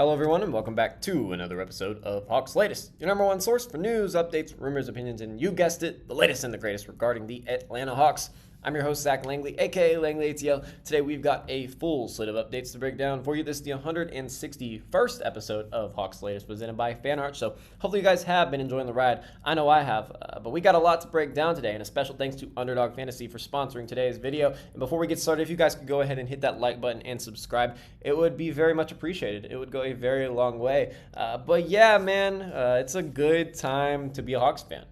Hello everyone and welcome back to another episode of Hawks Latest, your number one source for news, updates, rumors, opinions, and you guessed it, the latest and the greatest regarding the Atlanta Hawks. I'm your host, Zach Langley, aka Langley ATL. Today we've got a full slate of updates to break down for you. This is the 161st episode of Hawks Latest, presented by FanArt, so hopefully you guys have been enjoying the ride. I know I have, but we got a lot to break down today, and a special thanks to Underdog Fantasy for sponsoring today's video. And before we get started, if you guys could go ahead and hit that like button and subscribe, it would be very much appreciated. It would go a very long way. But yeah, man, it's a good time to be a Hawks fan.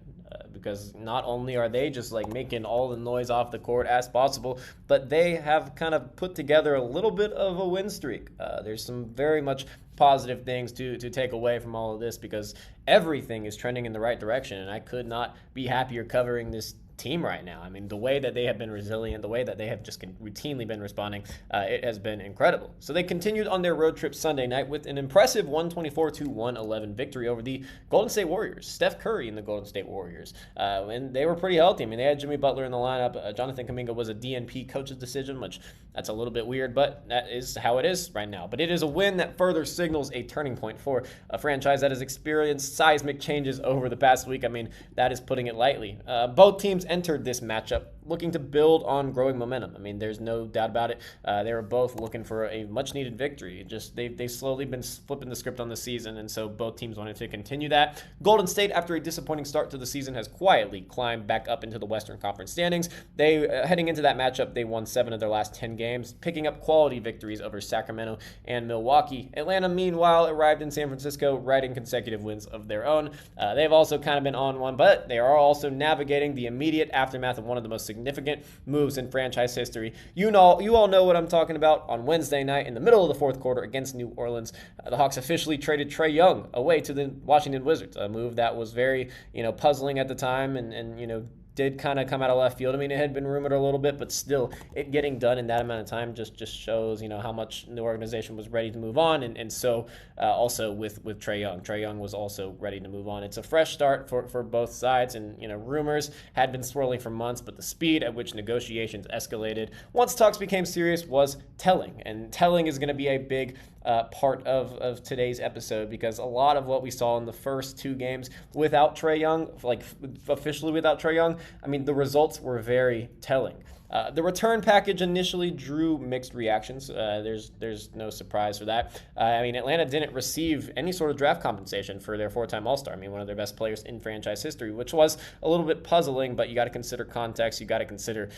Because not only are they just like making all the noise off the court as possible, but they have kind of put together a little bit of a win streak. There's some very much positive things to take away from all of this because everything is trending in the right direction, and I could not be happier covering this team right now. I mean, the way that they have been resilient, the way that they have just routinely been responding, it has been incredible. So they continued on their road trip Sunday night with an impressive 124-111 victory over the Golden State Warriors. Steph Curry and the Golden State Warriors. And they were pretty healthy. I mean, they had Jimmy Butler in the lineup. Jonathan Kuminga was a DNP coach's decision, which that's a little bit weird, but that is how it is right now. But it is a win that further signals a turning point for a franchise that has experienced seismic changes over the past week. I mean, that is putting it lightly. Both teams entered this matchup looking to build on growing momentum. I mean, there's no doubt about it. They were both looking for a much-needed victory. Just they've slowly been flipping the script on the season, and so both teams wanted to continue that. Golden State, after a disappointing start to the season, has quietly climbed back up into the Western Conference standings. They heading into that matchup, they won 7 of their last 10 games, picking up quality victories over Sacramento and Milwaukee. Atlanta, meanwhile, arrived in San Francisco, riding consecutive wins of their own. They've also kind of been on one, but they are also navigating the immediate aftermath of one of the most significant moves in franchise history. You all know what I'm talking about. On Wednesday night, in the middle of the fourth quarter against New Orleans, the Hawks officially traded Trey Young away to the Washington Wizards, a move that was very, puzzling at the time and did kind of come out of left field. I mean, it had been rumored a little bit, but still, it getting done in that amount of time just shows, how much the organization was ready to move on. And so also with Trey Young. Trey Young was also ready to move on. It's a fresh start for both sides, and, rumors had been swirling for months, but the speed at which negotiations escalated once talks became serious was telling. And telling is going to be a big part of today's episode, because a lot of what we saw in the first 2 games without Trey Young, like officially without Trey Young, I mean, the results were very telling. The return package initially drew mixed reactions. There's no surprise for that. I mean, Atlanta didn't receive any sort of draft compensation for their 4-time All-Star. I mean, one of their best players in franchise history, which was a little bit puzzling, but you got to consider context. You got to consider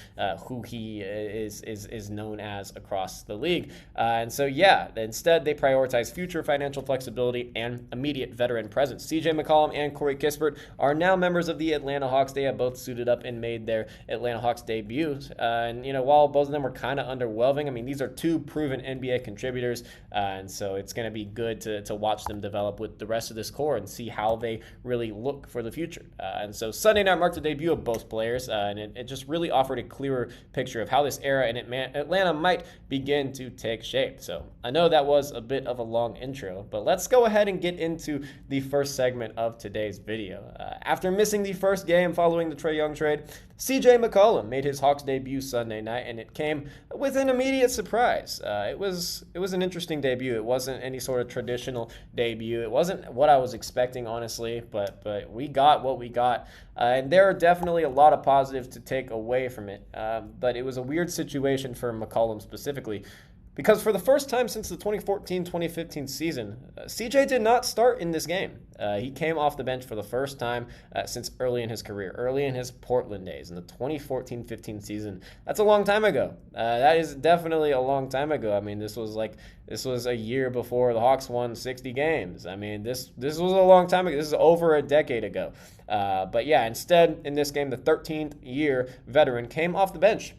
who he is known as across the league. And so, yeah, instead they prioritized future financial flexibility and immediate veteran presence. CJ McCollum and Corey Kispert are now members of the Atlanta Hawks. They have both suited up and made their Atlanta Hawks debuts. And, while both of them were kind of underwhelming, I mean, these are 2 proven NBA contributors, and so it's going to be good to watch them develop with the rest of this core and see how they really look for the future. And so Sunday night marked the debut of both players, and it just really offered a clearer picture of how this era in Atlanta might begin to take shape. So I know that was a bit of a long intro, but let's go ahead and get into the first segment of today's video. After missing the first game following the Trey Young trade, CJ McCollum made his Hawks debut Sunday night, and it came with an immediate surprise. It was an interesting debut. It wasn't any sort of traditional debut. It wasn't what I was expecting, honestly, but we got what we got. And there are definitely a lot of positives to take away from it. But it was a weird situation for McCollum specifically, because for the first time since the 2014-2015 season, CJ did not start in this game. He came off the bench for the first time since early in his career, early in his Portland days, in the 2014-15 season. That's a long time ago. That is definitely a long time ago. I mean, this was a year before the Hawks won 60 games. I mean, this was a long time ago. This is over a decade ago. But yeah, instead, in this game, the 13th-year veteran came off the bench.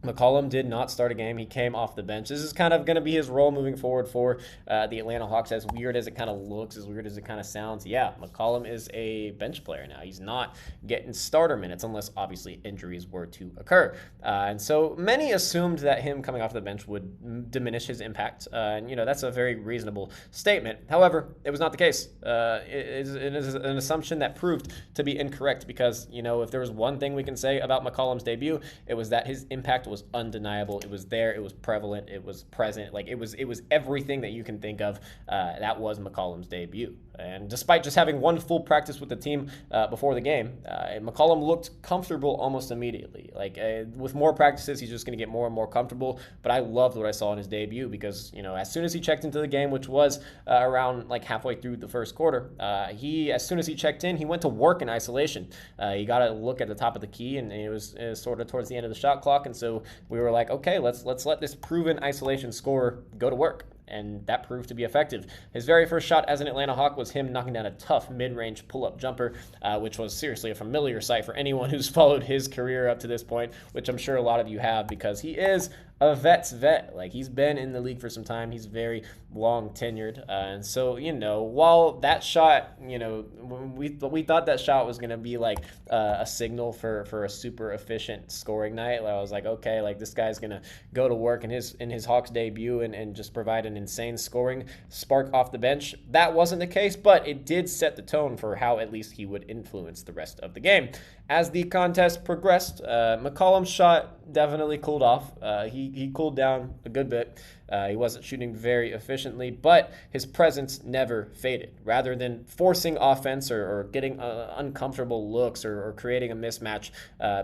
McCollum did not start a game. He came off the bench. This is kind of going to be his role moving forward for the Atlanta Hawks. As weird as it kind of looks, as weird as it kind of sounds, yeah, McCollum is a bench player now. He's not getting starter minutes unless, obviously, injuries were to occur. And so many assumed that him coming off the bench would diminish his impact. And, that's a very reasonable statement. However, it was not the case. It is an assumption that proved to be incorrect because, if there was one thing we can say about McCollum's debut, it was that his impact was was undeniable. It was there. It was prevalent. It was present. Like, it was everything that you can think of. That was McCollum's debut. And despite just having one full practice with the team before the game, McCollum looked comfortable almost immediately. Like, with more practices, he's just going to get more and more comfortable. But I loved what I saw in his debut because, as soon as he checked into the game, which was around like halfway through the first quarter, as soon as he checked in, he went to work in isolation. He got a look at the top of the key, and it was sort of towards the end of the shot clock. And so we were like, okay, let's let this proven isolation scorer go to work. And that proved to be effective. His very first shot as an Atlanta Hawk was him knocking down a tough mid-range pull-up jumper, which was seriously a familiar sight for anyone who's followed his career up to this point, which I'm sure a lot of you have because he is a vet's vet. Like, he's been in the league for some time. He's very long tenured. And so, while that shot, we thought that shot was going to be like a signal for a super efficient scoring night. I was like, okay, like this guy's going to go to work in his Hawks debut and just provide an insane scoring spark off the bench. That wasn't the case, but it did set the tone for how at least he would influence the rest of the game. As the contest progressed, McCollum's shot definitely cooled off. He cooled down a good bit. He wasn't shooting very efficiently, but his presence never faded. Rather than forcing offense or getting uncomfortable looks or creating a mismatch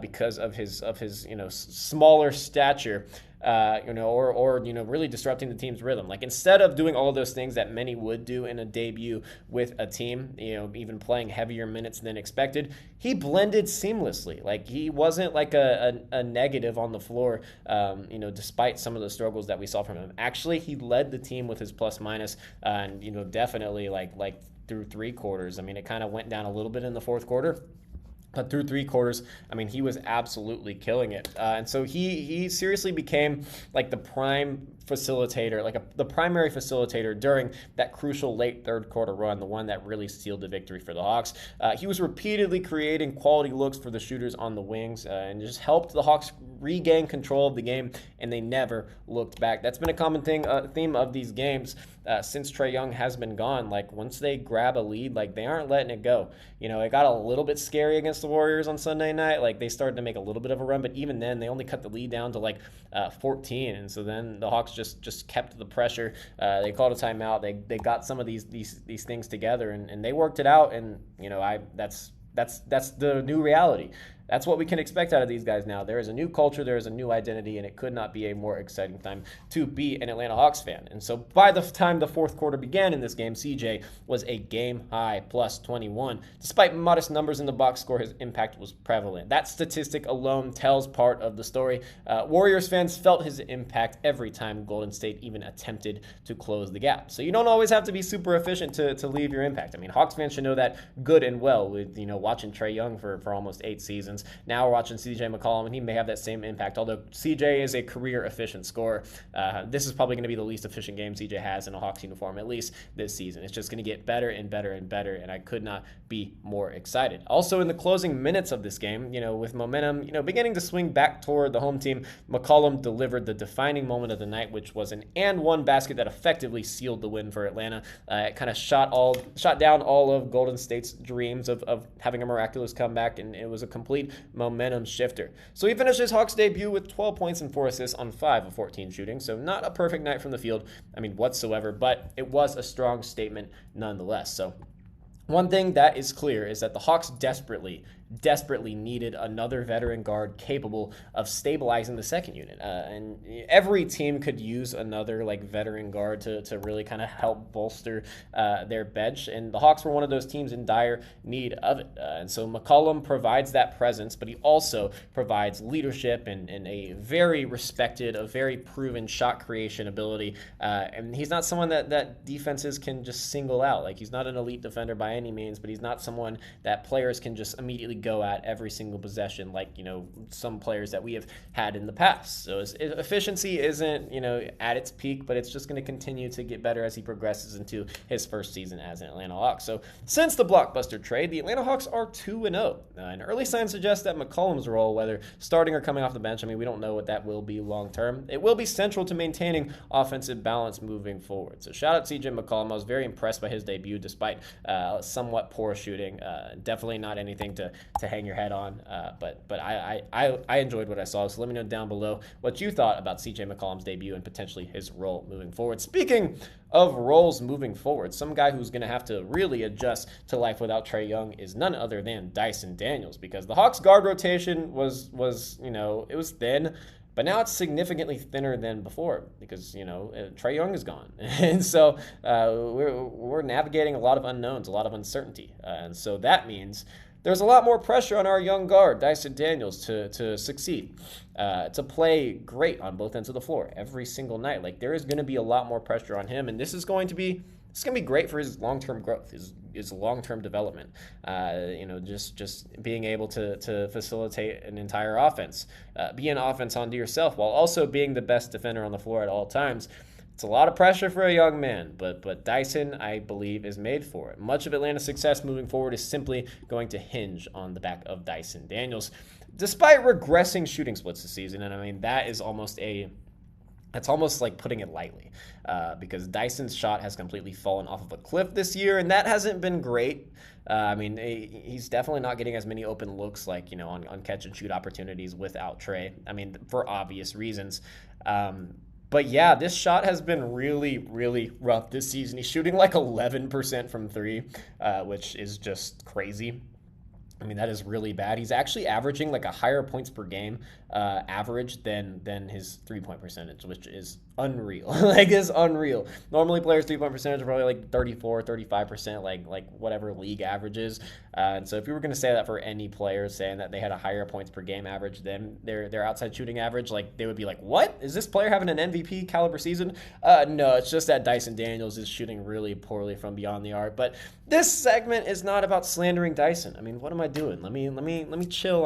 because of his smaller stature, or really disrupting the team's rhythm. Like, instead of doing all of those things that many would do in a debut with a team, even playing heavier minutes than expected, he blended seamlessly. Like, he wasn't like a negative on the floor, despite some of the struggles that we saw from him. Actually, he led the team with his plus minus, and definitely like through three quarters. I mean, it kind of went down a little bit in the fourth quarter. But through three quarters, I mean, he was absolutely killing it. And so he seriously became like the prime facilitator, the primary facilitator during that crucial late third quarter run, the one that really sealed the victory for the Hawks. He was repeatedly creating quality looks for the shooters on the wings and just helped the Hawks regain control of the game, and they never looked back. That's been a common theme of these games since Trey Young has been gone. Like, once they grab a lead, like, they aren't letting it go. It got a little bit scary against the Warriors on Sunday night. Like, they started to make a little bit of a run, but even then, they only cut the lead down to like 14. And so then the Hawks just kept the pressure. They called a timeout. They got some of these things together, and they worked it out. And that's the new reality. That's what we can expect out of these guys now. There is a new culture, there is a new identity, and it could not be a more exciting time to be an Atlanta Hawks fan. And so by the time the fourth quarter began in this game, CJ was a game-high plus 21. Despite modest numbers in the box score, his impact was prevalent. That statistic alone tells part of the story. Warriors fans felt his impact every time Golden State even attempted to close the gap. So you don't always have to be super efficient to leave your impact. I mean, Hawks fans should know that good and well with, watching Trey Young for almost 8 seasons. Now we're watching CJ McCollum, and he may have that same impact, although CJ is a career efficient scorer. This is probably going to be the least efficient game CJ has in a Hawks uniform, at least this season. It's just going to get better and better and better, and I could not be more excited. Also, in the closing minutes of this game, with momentum, beginning to swing back toward the home team, McCollum delivered the defining moment of the night, which was an and one basket that effectively sealed the win for Atlanta. It kind of shot down all of Golden State's dreams of having a miraculous comeback, and it was a complete momentum shifter. So he finished his Hawks debut with 12 points and 4 assists on 5 of 14 shooting. So not a perfect night from the field, whatsoever, but it was a strong statement nonetheless. So one thing that is clear is that the Hawks desperately needed another veteran guard capable of stabilizing the second unit. And every team could use another veteran guard to really kind of help bolster their bench. And the Hawks were one of those teams in dire need of it. And so McCollum provides that presence, but he also provides leadership and a very respected, a very proven shot creation ability. And he's not someone that defenses can just single out. He's not an elite defender by any means, but he's not someone that players can just immediately go at every single possession some players that we have had in the past. So his efficiency isn't at its peak, but it's just going to continue to get better as he progresses into his first season as an Atlanta Hawk. So since the blockbuster trade, the Atlanta Hawks are 2-0. And early signs suggest that McCollum's role, whether starting or coming off the bench, we don't know what that will be long term. It will be central to maintaining offensive balance moving forward. So shout out CJ McCollum. I was very impressed by his debut despite somewhat poor shooting. Definitely not anything to to hang your head on. But I enjoyed what I saw. So let me know down below what you thought about CJ McCollum's debut and potentially his role moving forward. Speaking of roles moving forward, some guy who's going to have to really adjust to life without Trey Young is none other than Dyson Daniels, because the Hawks guard rotation was it was thin. But now it's significantly thinner than before because, Trey Young is gone. And so we're navigating a lot of unknowns, a lot of uncertainty. And so that means there's a lot more pressure on our young guard, Dyson Daniels, to succeed, to play great on both ends of the floor every single night. Like, there is going to be a lot more pressure on him, and this is going to be great for his long-term growth, his long-term development. Just being able to facilitate an entire offense, be an offense onto yourself while also being the best defender on the floor at all times. It's a lot of pressure for a young man, but Dyson, I believe, is made for it. Much of Atlanta's success moving forward is simply going to hinge on the back of Dyson Daniels. Despite regressing shooting splits this season, and I mean, that's almost like putting it lightly, because Dyson's shot has completely fallen off of a cliff this year, and that hasn't been great. He's definitely not getting as many open looks on catch and shoot opportunities without Trey. I mean, for obvious reasons. But yeah, this shot has been really, really rough this season. He's shooting like 11% from three, which is just crazy. I mean, that is really bad. He's actually averaging like a higher points per game average than his 3-point percentage, which is unreal. It's unreal. Normally players' 3-point percentage are probably like 34, 35%, like whatever league averages. And so if you were going to say that for any player, saying that they had a higher points per game average than their outside shooting average, like they would be like, what? Is this player having an MVP caliber season? No, it's just that Dyson Daniels is shooting really poorly from beyond the arc. But this segment is not about slandering Dyson. I mean, what am I doing? Let me chill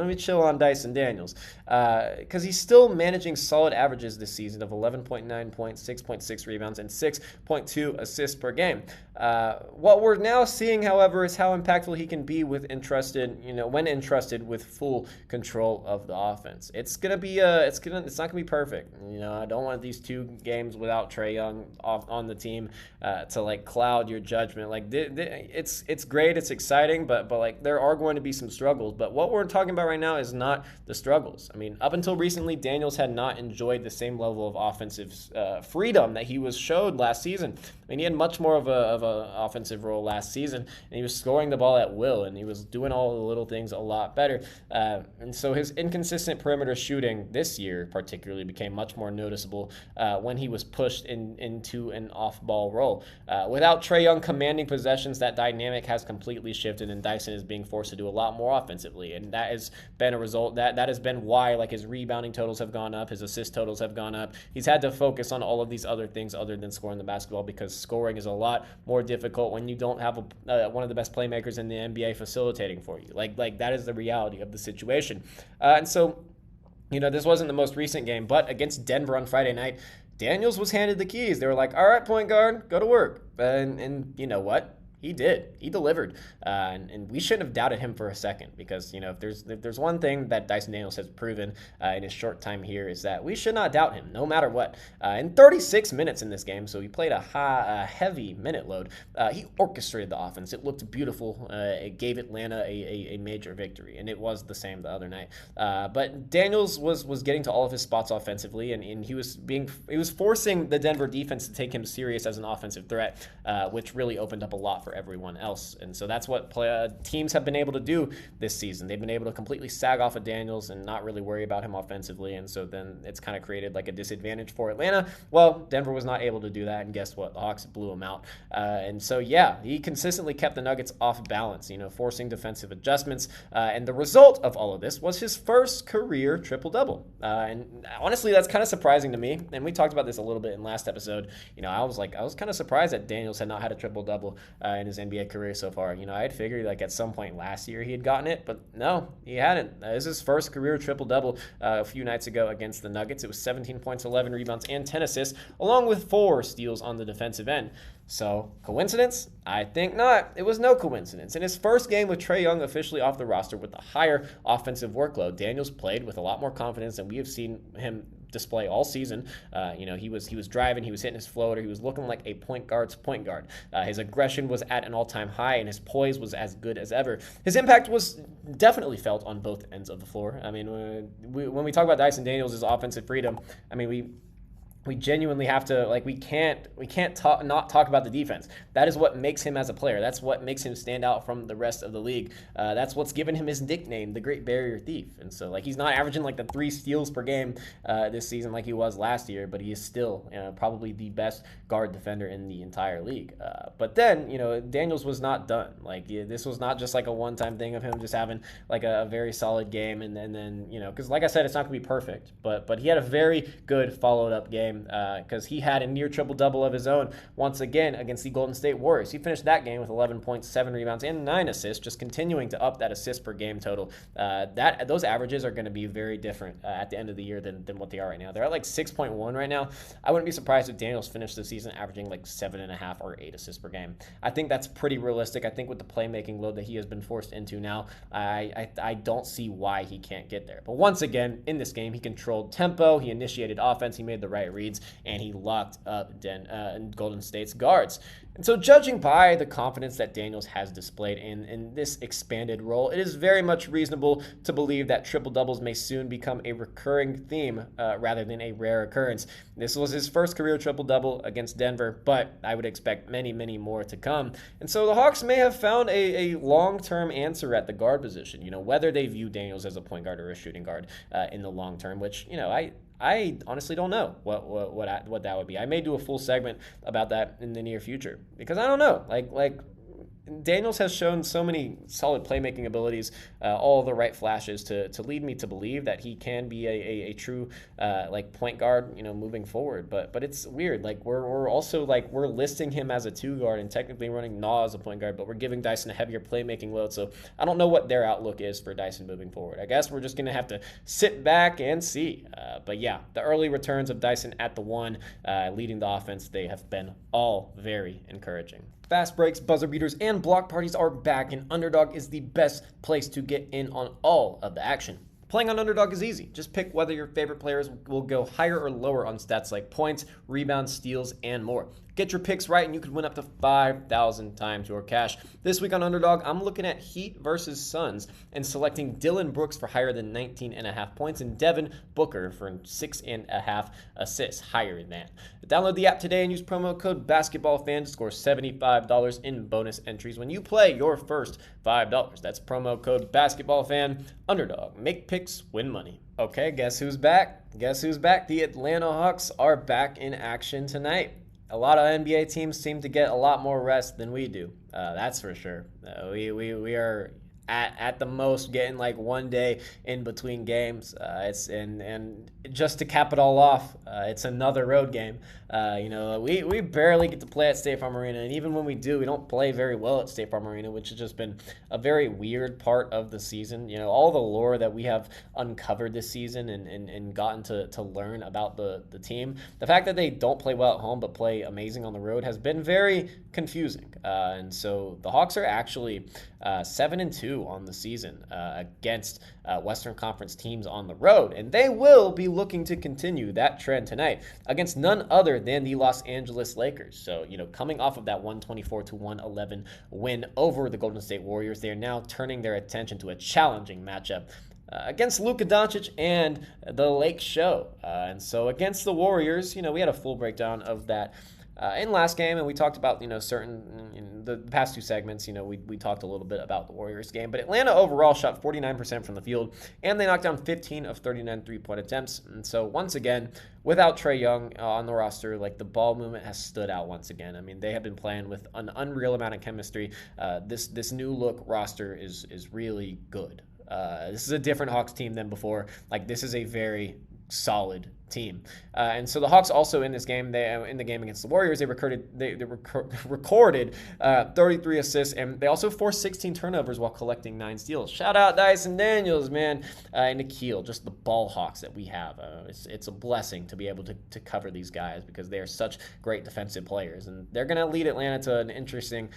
let me chill on Dyson Daniels, because he's still managing solid averages this season of 11.9 points, 6.6 rebounds, and 6.2 assists per game. What we're now seeing, however, is how impactful he can be when entrusted with full control of the offense. It's not gonna be perfect. I don't want these 2 games without Trey Young on the team to cloud your judgment. It's great, it's exciting, but there are going to be some struggles. But what we're talking about right now is not the struggles. I mean, up until recently, Daniels had not enjoyed the same level of offensive freedom that he was showed last season. I mean, he had much more of a offensive role last season, and he was scoring the ball at will, and he was doing all the little things a lot better. And so his inconsistent perimeter shooting this year particularly became much more noticeable when he was pushed into an off-ball role. Without Trey Young commanding possessions, that dynamic has completely shifted, and Dyson is being forced to do a lot more offensively, and that has been a result. That has been why his rebounding totals have gone up, his assist totals have gone up. He's had to focus on all of these other things other than scoring the basketball, because scoring is a lot more difficult when you don't have one of the best playmakers in the NBA facilitating for you. That is the reality of the situation. And so, this wasn't the most recent game, but against Denver on Friday night, Daniels was handed the keys. They were like, all right, point guard, go to work. And you know what? He did. He delivered. And we shouldn't have doubted him for a second, because, if there's one thing that Dyson Daniels has proven in his short time here, is that we should not doubt him, no matter what. In 36 minutes in this game, so he played a heavy minute load, he orchestrated the offense. It looked beautiful. It gave Atlanta a major victory, and it was the same the other night. But Daniels was getting to all of his spots offensively, and he was forcing the Denver defense to take him serious as an offensive threat, which really opened up a lot for everyone else. And so that's what teams have been able to do this season. They've been able to completely sag off of Daniels and not really worry about him offensively. And so then it's kind of created a disadvantage for Atlanta. Well, Denver was not able to do that, and guess what? The Hawks blew him out. And so, yeah, he consistently kept the Nuggets off balance, forcing defensive adjustments. And the result of all of this was his first career triple-double. And honestly, that's kind of surprising to me. And we talked about this a little bit in last episode. I was kind of surprised that Daniels had not had a triple-double in his NBA career so far. I had figured at some point last year he had gotten it, but no, he hadn't. This is his first career triple-double a few nights ago against the Nuggets. It was 17 points, 11 rebounds, and 10 assists, along with 4 steals on the defensive end. So, coincidence? I think not. It was no coincidence. In his first game with Trey Young officially off the roster with a higher offensive workload, Daniels played with a lot more confidence than we have seen him display all season. He was driving, he was hitting his floater, he was looking like a point guard's point guard. His aggression was at an all-time high, and his poise was as good as ever. His impact was definitely felt on both ends of the floor. I mean, when we talk about Dyson Daniels' offensive freedom, I mean, we genuinely have to, like, we can't not talk about the defense. That is what makes him as a player. That's what makes him stand out from the rest of the league. That's what's given him his nickname, the Great Barrier Thief. And so, like, he's not averaging like the 3 steals per game this season like he was last year, but he is still probably the best guard defender in the entire league. But then, Daniels was not done. Like, this was not just like a one-time thing of him just having like a very solid game, and then because like I said, it's not gonna be perfect, but he had a very good followed up game. Because he had a near triple-double of his own once again against the Golden State Warriors. He finished that game with 11 points, 7 rebounds, and 9 assists, just continuing to up that assist per game total. Those averages are going to be very different at the end of the year than what they are right now. They're at like 6.1 right now. I wouldn't be surprised if Daniels finished the season averaging like 7.5 or 8 assists per game. I think that's pretty realistic. I think with the playmaking load that he has been forced into now, I don't see why he can't get there. But once again, in this game, he controlled tempo, he initiated offense, he made the right reads, and he locked up Golden State's guards. And so judging by the confidence that Daniels has displayed in this expanded role, it is very much reasonable to believe that triple-doubles may soon become a recurring theme rather than a rare occurrence. This was his first career triple-double against Denver, but I would expect many, many more to come. And so the Hawks may have found a long-term answer at the guard position, whether they view Daniels as a point guard or a shooting guard in the long term, which, I honestly don't know what that would be. I may do a full segment about that in the near future because I don't know. Like Daniels has shown so many solid playmaking abilities, all the right flashes to lead me to believe that he can be a true point guard, moving forward. But it's weird. Like we're also we're listing him as a 2 guard and technically running Naw as a point guard, but we're giving Dyson a heavier playmaking load. So I don't know what their outlook is for Dyson moving forward. I guess we're just gonna have to sit back and see. But yeah, the early returns of Dyson at the 1, leading the offense, they have been all very encouraging. Fast breaks, buzzer beaters, and block parties are back, and Underdog is the best place to get in on all of the action. Playing on Underdog is easy. Just pick whether your favorite players will go higher or lower on stats like points, rebounds, steals, and more. Get your picks right and you could win up to 5,000 times your cash. This week on Underdog, I'm looking at Heat versus Suns and selecting Dylan Brooks for higher than 19.5 points and Devin Booker for 6.5 assists, higher than that. Download the app today and use promo code BASKETBALLFAN to score $75 in bonus entries when you play your first $5. That's promo code BASKETBALLFAN. Underdog. Make picks, win money. Okay, guess who's back? The Atlanta Hawks are back in action tonight. A lot of NBA teams seem to get a lot more rest than we do. That's for sure. We are at the most getting like 1 day in between games. And just to cap it all off, it's another road game. We barely get to play at State Farm Arena, and even when we do, we don't play very well at State Farm Arena, which has just been a very weird part of the season. All the lore that we have uncovered this season and gotten to learn about the team. The fact that they don't play well at home but play amazing on the road has been very confusing. And so the Hawks are actually 7-2 on the season against Western Conference teams on the road, and they will be looking to continue that trend tonight against none other than the Los Angeles Lakers. So, coming off of that 124-111 win over the Golden State Warriors, they are now turning their attention to a challenging matchup against Luka Doncic and the Lake Show. And so against the Warriors, we had a full breakdown of that in last game, and we talked about the past 2 segments. We talked a little bit about the Warriors game, but Atlanta overall shot 49% from the field, and they knocked down 15 of 39 3-point attempts. And so once again, without Trey Young on the roster, the ball movement has stood out once again. I mean, they have been playing with an unreal amount of chemistry. This new look roster is really good. This is a different Hawks team than before. This is a very solid team. And so the Hawks also in this game, in the game against the Warriors, they recorded 33 assists, and they also forced 16 turnovers while collecting 9 steals. Shout out Dyson Daniels, man, and Nikhil, just the ball hawks that we have. It's a blessing to be able to cover these guys because they are such great defensive players, and they're going to lead Atlanta to an interesting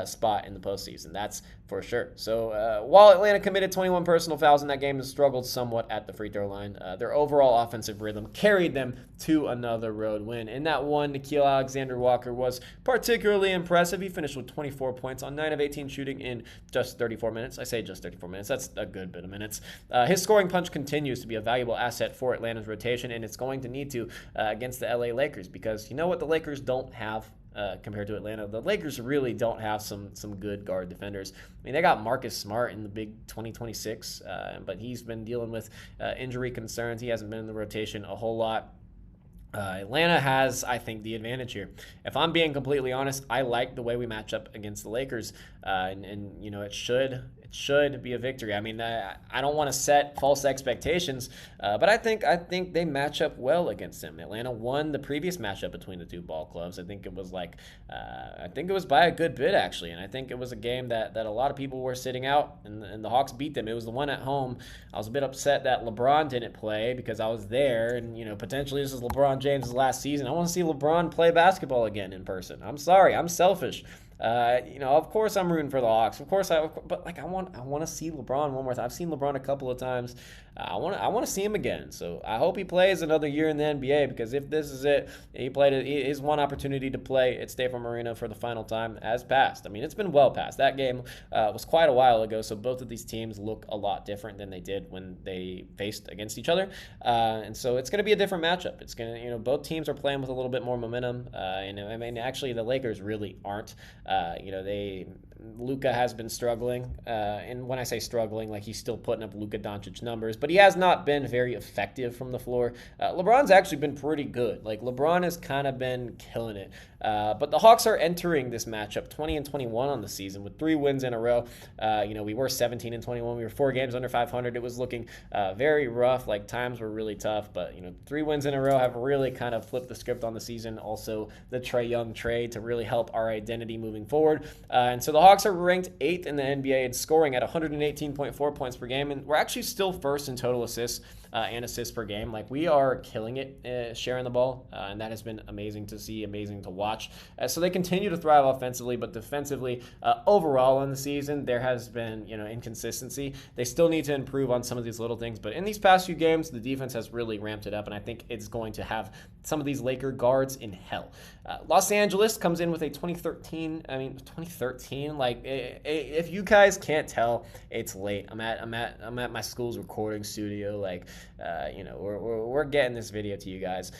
spot in the postseason. That's for sure. So while Atlanta committed 21 personal fouls in that game and struggled somewhat at the free throw line, their overall offensive rhythm carried them to another road win. In that one, Nickeil Alexander-Walker was particularly impressive. He finished with 24 points on 9 of 18 shooting in just 34 minutes. I say just 34 minutes. That's a good bit of minutes. His scoring punch continues to be a valuable asset for Atlanta's rotation, and it's going to need to against the LA Lakers, because you know what the Lakers don't have compared to Atlanta? The Lakers really don't have some good guard defenders. I mean, they got Marcus Smart in the big 2026, but he's been dealing with injury concerns. He hasn't been in the rotation a whole lot. Atlanta has, I think, the advantage here. If I'm being completely honest, I like the way we match up against the Lakers, and you know, it should be a victory. I mean, I don't want to set false expectations, but I think they match up well against them. Atlanta won the previous matchup between the two ball clubs. I think it was by a good bit, actually, and I think it was a game that a lot of people were sitting out, and the Hawks beat them. It was the one at home. I was a bit upset that LeBron didn't play because I was there, and you know, potentially this is LeBron James' last season. I want to see LeBron play basketball again in person. I'm sorry, I'm selfish. You know, of course I'm rooting for the Hawks. Of course but like I want to see LeBron one more time. I've seen LeBron a couple of times. I want to see him again. So I hope he plays another year in the NBA, because if this is it, his one opportunity to play at State Farm Arena for the final time has passed. I mean, it's been well past. That game was quite a while ago, so both of these teams look a lot different than they did when they faced against each other. And so it's going to be a different matchup. It's going to, you know, both teams are playing with a little bit more momentum. And I mean, actually, the Lakers really aren't. You know, Luka has been struggling, and when I say struggling, like, he's still putting up Luka Doncic numbers, but he has not been very effective from the floor. LeBron's actually been pretty good. Like, LeBron has kind of been killing it. But the Hawks are entering this matchup 20-21 on the season with 3 wins in a row. You know, we were 17-21. We were 4 games under 500. It was looking very rough. Like, times were really tough. But, you know, 3 wins in a row have really kind of flipped the script on the season. Also, the Trey Young trade to really help our identity moving forward. And so the Hawks are ranked 8th in the NBA in scoring at 118.4 points per game. And we're actually still first in total assists and assists per game. Like, we are killing it sharing the ball. And that has been amazing to see, amazing to watch. So they continue to thrive offensively, but defensively, overall in the season, there has been, you know, inconsistency. They still need to improve on some of these little things, but in these past few games, the defense has really ramped it up, and I think it's going to have some of these Laker guards in hell. Los Angeles comes in with a 2013. Like, if you guys can't tell, it's late. I'm at my school's recording studio. Like, you know, we're getting this video to you guys.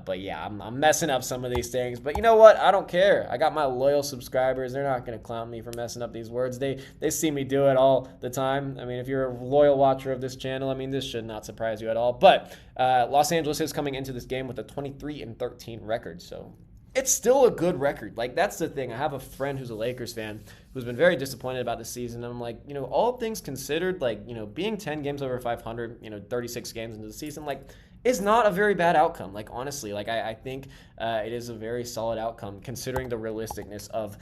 But yeah, I'm messing up some of these things. But you know what? I don't care. I got my loyal subscribers. They're not going to clown me for messing up these words. They see me do it all the time. I mean, if you're a loyal watcher of this channel, I mean, this should not surprise you at all. But Los Angeles is coming into this game with a 23-13 record. So it's still a good record. Like, that's the thing. I have a friend who's a Lakers fan who's been very disappointed about this season. And I'm like, you know, all things considered, like, you know, being 10 games over 500, you know, 36 games into the season, like, is not a very bad outcome. Like, honestly, like, I think it is a very solid outcome considering the realisticness of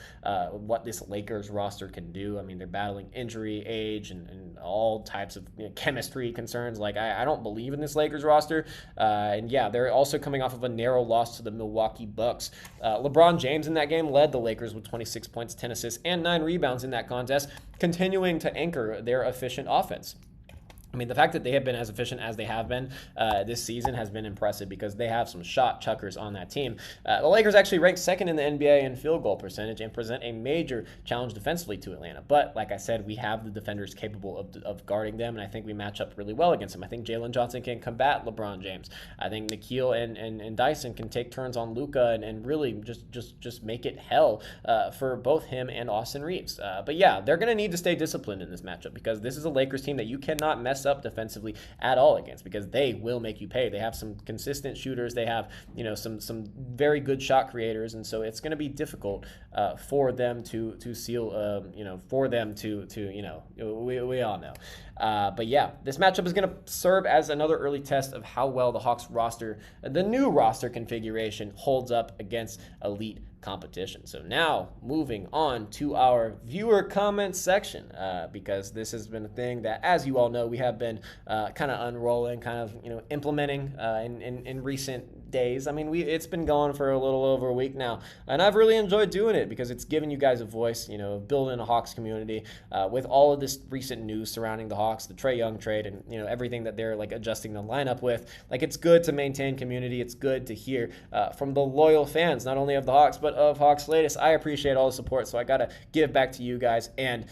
what this Lakers roster can do. I mean, they're battling injury, age, and all types of, you know, chemistry concerns. Like, I don't believe in this Lakers roster. And yeah, they're also coming off of a narrow loss to the Milwaukee Bucks. LeBron James in that game led the Lakers with 26 points, 10 assists, and 9 rebounds in that contest, continuing to anchor their efficient offense. I mean, the fact that they have been as efficient as they have been this season has been impressive because they have some shot chuckers on that team. The Lakers actually ranked second in the NBA in field goal percentage and present a major challenge defensively to Atlanta. But like I said, we have the defenders capable of guarding them, and I think we match up really well against them. I think Jalen Johnson can combat LeBron James. I think Nickeil and Dyson can take turns on Luka and really just make it hell for both him and Austin Reeves. But yeah, they're going to need to stay disciplined in this matchup because this is a Lakers team that you cannot mess up defensively at all against because they will make you pay. They have some consistent shooters. They have, you know, some very good shot creators, and so it's going to be difficult for them to seal. You know, for them to you know, we all know. But yeah, this matchup is going to serve as another early test of how well the Hawks roster, the new roster configuration, holds up against elite competition. So now moving on to our viewer comment section, because this has been a thing that, as you all know, we have been kind of unrolling, kind of implementing in recent days. I mean, it's been going for a little over a week now, and I've really enjoyed doing it because it's giving you guys a voice, building a Hawks community with all of this recent news surrounding the Hawks, the Trey Young trade, and everything that they're like adjusting the lineup with. Like, it's good to maintain community. It's good to hear from the loyal fans, not only of the Hawks but of Hawks Latest. I appreciate all the support, so I gotta give back to you guys and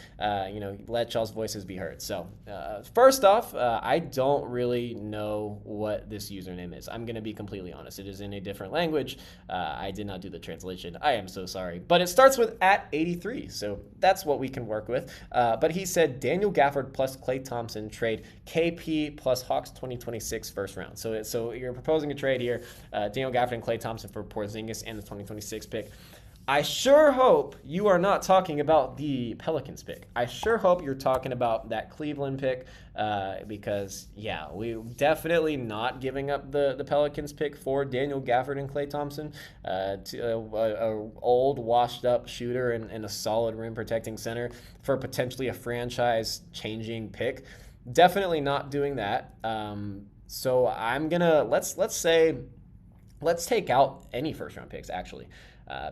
let y'all's voices be heard. So first off, I don't really know what this username is. I'm gonna be completely honest. It is in a different language. I did not do the translation. I am so sorry. But it starts with @83, so that's what we can work with. But he said Daniel Gafford plus Klay Thompson trade KP plus Hawks 2026 first round. So you're proposing a trade here, Daniel Gafford and Klay Thompson for Porzingis and the 2026 pick. I sure hope you are not talking about the Pelicans pick. I sure hope you're talking about that Cleveland pick, because, yeah, we definitely not giving up the Pelicans pick for Daniel Gafford and Klay Thompson, a old, washed-up shooter and a solid rim-protecting center for potentially a franchise-changing pick. Definitely not doing that. So I'm gonna let's take out any first-round picks, actually.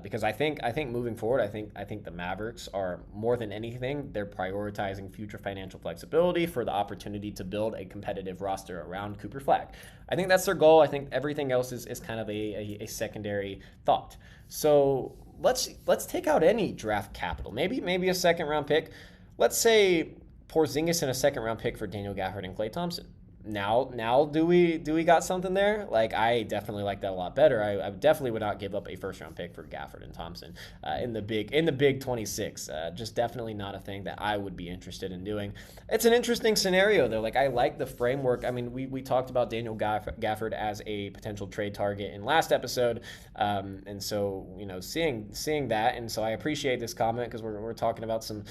Because I think moving forward, I think the Mavericks are, more than anything, they're prioritizing future financial flexibility for the opportunity to build a competitive roster around Cooper Flagg. I think that's their goal. I think everything else is kind of a secondary thought. So let's take out any draft capital. Maybe a second round pick. Let's say Porzingis and a second round pick for Daniel Gafford and Klay Thompson. Now do we got something there? Like, I definitely like that a lot better. I definitely would not give up a first round pick for Gafford and Thompson in the big 26. Just definitely not a thing that I would be interested in doing. It's an interesting scenario though. Like, I like the framework. I mean, we talked about Daniel Gafford as a potential trade target in last episode, and so seeing that, and so I appreciate this comment because we're talking about some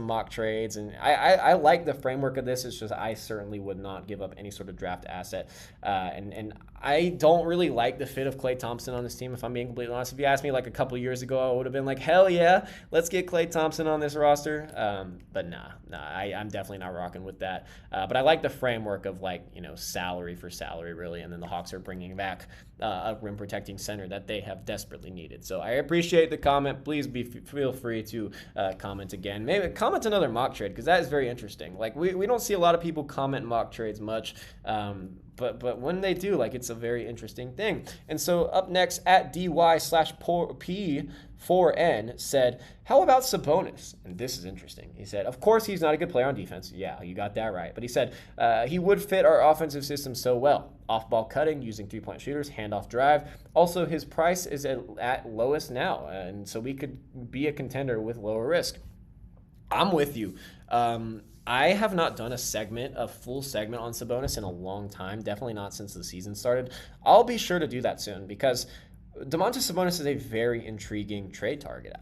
mock trades, and I like the framework of this. It's just I certainly would not give up any sort of draft asset, and I don't really like the fit of Klay Thompson on this team, if I'm being completely honest. If you asked me like a couple years ago, I would have been like, hell yeah, let's get Klay Thompson on this roster, but nah, I'm definitely not rocking with that. But I like the framework of salary for salary, really, and then the Hawks are bringing back a rim protecting center that they have desperately needed. So I appreciate the comment. Please feel free to comment again. Maybe comment another mock trade, because that is very interesting. Like, we don't see a lot of people comment mock trades much, but when they do, like, it's a very interesting thing. And so up next, @dy/P4N said, how about Sabonis? And this is interesting. He said, of course he's not a good player on defense. Yeah, you got that right. But he said, he would fit our offensive system so well. Off-ball cutting, using three-point shooters, handoff drive. Also, his price is at lowest now, and so we could be a contender with lower risk. I'm with you. I have not done a full segment on Sabonis in a long time, definitely not since the season started. I'll be sure to do that soon, because Domantas Sabonis is a very intriguing trade target.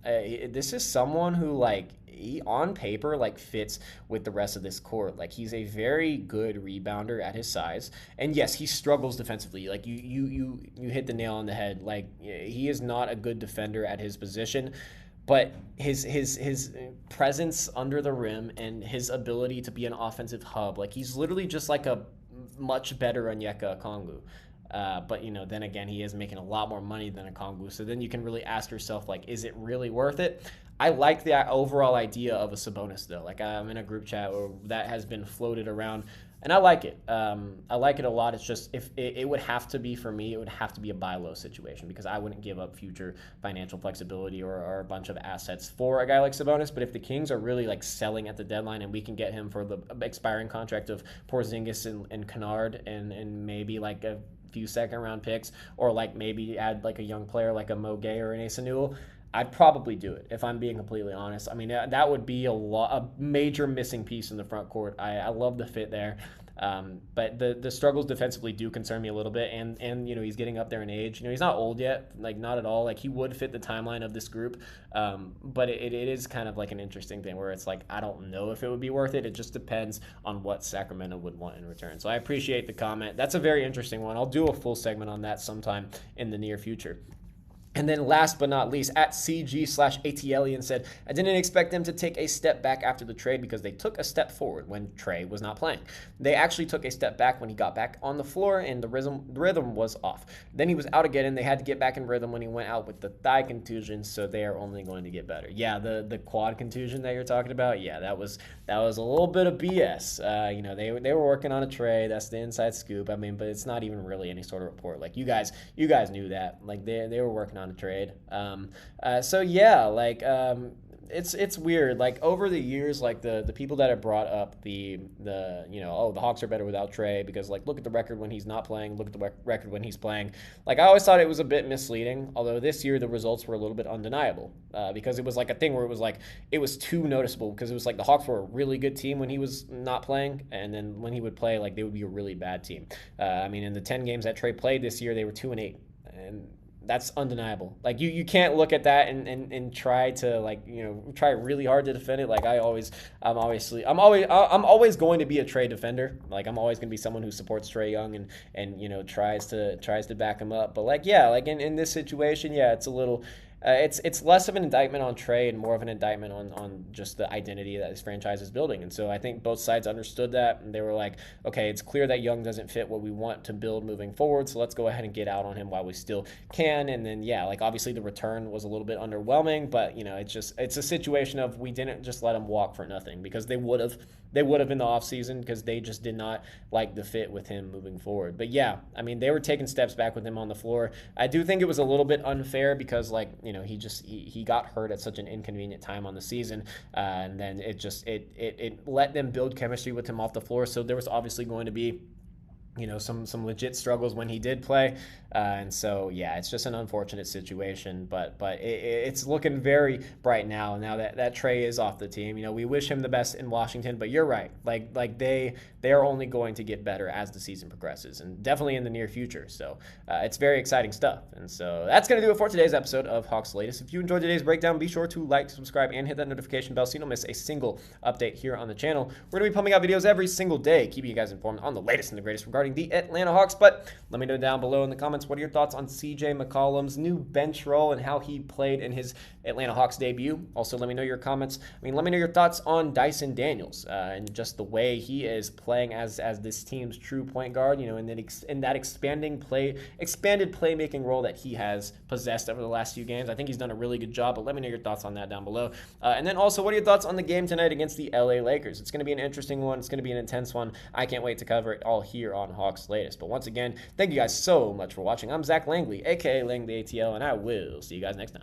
This is someone who, he on paper fits with the rest of this court. Like, he's a very good rebounder at his size, and yes, he struggles defensively. Like, you hit the nail on the head. Like, he is not a good defender at his position. But his presence under the rim and his ability to be an offensive hub, he's literally just like a much better Onyeka Okongwu. But then again, he is making a lot more money than Okongwu. So then you can really ask yourself, is it really worth it? I like the overall idea of a Sabonis, though. I'm in a group chat that has been floated around, and I like it. I like it a lot. It's just, if it would have to be, for me, it would have to be a buy low situation, because I wouldn't give up future financial flexibility or a bunch of assets for a guy like Sabonis. But if the Kings are really selling at the deadline, and we can get him for the expiring contract of Porzingis and Kennard and maybe a few second round picks, or maybe add a young player like a Mo Gay or an Asa Newell, I'd probably do it, if I'm being completely honest. I mean, that would be a major missing piece in the front court. I love the fit there. But the struggles defensively do concern me a little bit, and he's getting up there in age. He's not old yet, not at all. He would fit the timeline of this group, but it is kind of an interesting thing where it's I don't know if it would be worth it. It just depends on what Sacramento would want in return. So I appreciate the comment. That's a very interesting one. I'll do a full segment on that sometime in the near future. And then last but not least, at CG/ATLian said, I didn't expect them to take a step back after the trade because they took a step forward when Trey was not playing. They actually took a step back when he got back on the floor and the rhythm was off. Then he was out again and they had to get back in rhythm when he went out with the thigh contusion, so they are only going to get better. Yeah, the quad contusion that you're talking about, yeah, that was a little bit of BS. They were working on a trade. That's the inside scoop. I mean, but it's not even really any sort of report. Like you guys knew that. Like they were working on a trade. It's weird. Like over the years, like the people that have brought up the Hawks are better without Trey because like look at the record when he's not playing, look at the record when he's playing. Like I always thought it was a bit misleading. Although this year the results were a little bit undeniable because it was like a thing where it was too noticeable because it was like the Hawks were a really good team when he was not playing, and then when he would play, like they would be a really bad team. In the 10 games that Trey played this year, they were 2-8, and that's undeniable. Like you can't look at that and try to try really hard to defend it. Like I'm always going to be a Trey defender. Like I'm always going to be someone who supports Trey Young and tries to back him up. But in this situation, yeah, it's a little. It's less of an indictment on Trey and more of an indictment on just the identity that his franchise is building. And so I think both sides understood that, and they were like, okay, it's clear that Young doesn't fit what we want to build moving forward, so let's go ahead and get out on him while we still can. And then, obviously the return was a little bit underwhelming, but, it's a situation of we didn't just let him walk for nothing because they would have in the offseason because they just did not like the fit with him moving forward. But, they were taking steps back with him on the floor. I do think it was a little bit unfair because, he got hurt at such an inconvenient time on the season, and then it let them build chemistry with him off the floor. So there was obviously going to be some legit struggles when he did play, it's just an unfortunate situation, but it's looking very bright now that Trey is off the team. We wish him the best in Washington, but you're right, like they are only going to get better as the season progresses, and definitely in the near future. So it's very exciting stuff. And so that's going to do it for today's episode of Hawks Latest. If you enjoyed today's breakdown, be sure to like, subscribe, and hit that notification bell so you don't miss a single update here on the channel. We're going to be pumping out videos every single day, keeping you guys informed on the latest and the greatest regarding the Atlanta Hawks. But let me know down below in the comments, what are your thoughts on CJ McCollum's new bench role and how he played in his Atlanta Hawks debut? Also, let me know your comments. let me know your thoughts on Dyson Daniels and just the way he is playing as this team's true point guard, in that expanded playmaking role that he has possessed over the last few games. I think he's done a really good job, but let me know your thoughts on that down below. And then also, what are your thoughts on the game tonight against the LA Lakers? It's going to be an interesting one. It's going to be an intense one. I can't wait to cover it all here on Hawks Latest. But once again, thank you guys so much for watching. I'm Zach Langley, aka Langley ATL, and I will see you guys next time.